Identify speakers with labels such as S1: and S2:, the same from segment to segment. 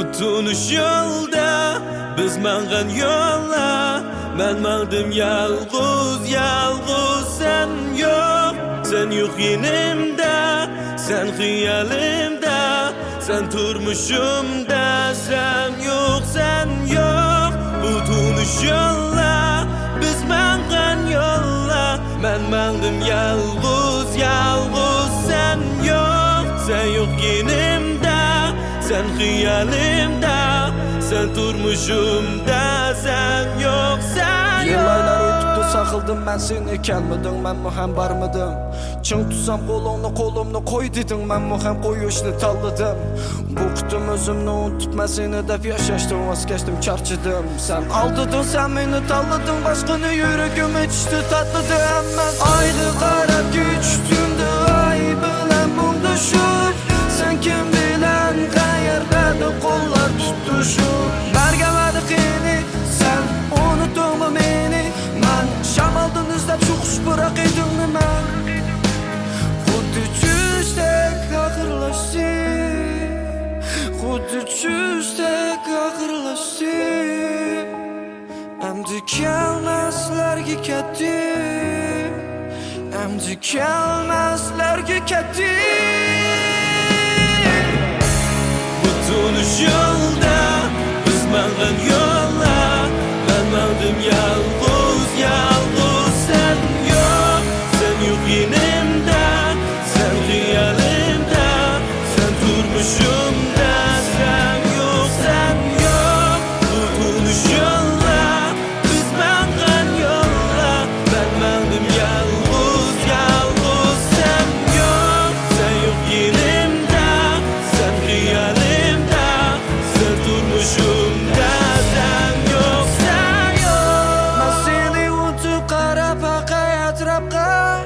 S1: tunuş yolda biz mangan yolla. Ben mağdım yalğız yalğız sen yok. Sen yok yenimde, sen hiyalimde, sen turmuşumda, sen yok bu tunuş yolla biz mangan yolla. Ben mağdım yalğız yalğız sen yok yenimde, sen hiyalimde, sen turmuşumda, sen yok
S2: Yıllarlar ötüptü sakıldım ben seni kelmedin ben mühem barmıdım. Çın tutsam kolumnu koy dedin ben mühem koyuşunu talladım. Buktum özümnü unutup ben seni dep yaşaştım vazgeçtim çarçıdım. Sen aldıdın sen beni talladın başkını yüreğime içti tatlıdım. Ben ayrı qarab güçtümdü ay bilen mumduşup. Sen kim bilen qayerlerde kollar tutuşup. Bergemedik yeni sen unuttun mu beni? Ben şamaldın izlep çok bırak edin mi ben? Xuddi çüzdek ağırlaştı, xuddi çüzdek ağırlaştı. Emdi kelmezlerge ketdi, emdi kelmezlerge ketdi.
S1: Bu tunuş yolda biz mangan yolla. Ben mağdım yalğız yalğız sen yok yenimde, sen hiyalimde, sen turmuşumda, sen yok bu tunuş yolla biz mangan yolla. Ben mağdım yalğız yalğız sen yok yenimde, sen hiyalimde, sen turmuşumda, sen yok
S2: Ben seni unutup qarab haqay atrapqa.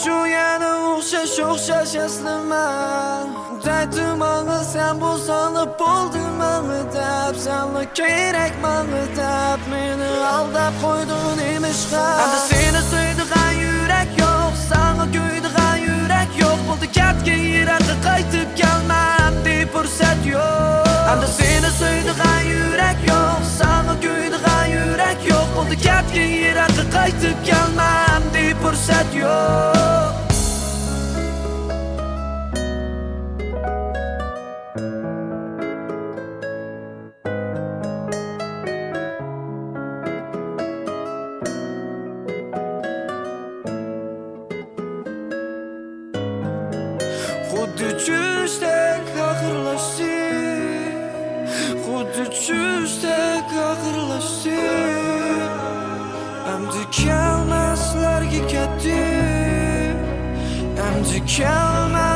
S2: Şu yana o'xshash eslaman. Daydim manga sen bo'zonib bo'lding manga deb. Senla kerak manga deb meni aldab qo'yding emishqa. Endi seni suydigan yurak yo'q, sana kuydigan yurak yo'q. Bo'ldi katga yiroqqa qaytib kelmam deb fursat yo'q. Endi seni suydigan yurak yo'q, sana kuydigan yurak yo'q. Bo'ldi katga yiroqqa qaytib kelmam deb fursat yo'q. Xuddi çüzdek ağırlaştı, xuddi çüzdek ağırlaştı. Emdi kelmezlerge ketdi, emdi kelmezlerge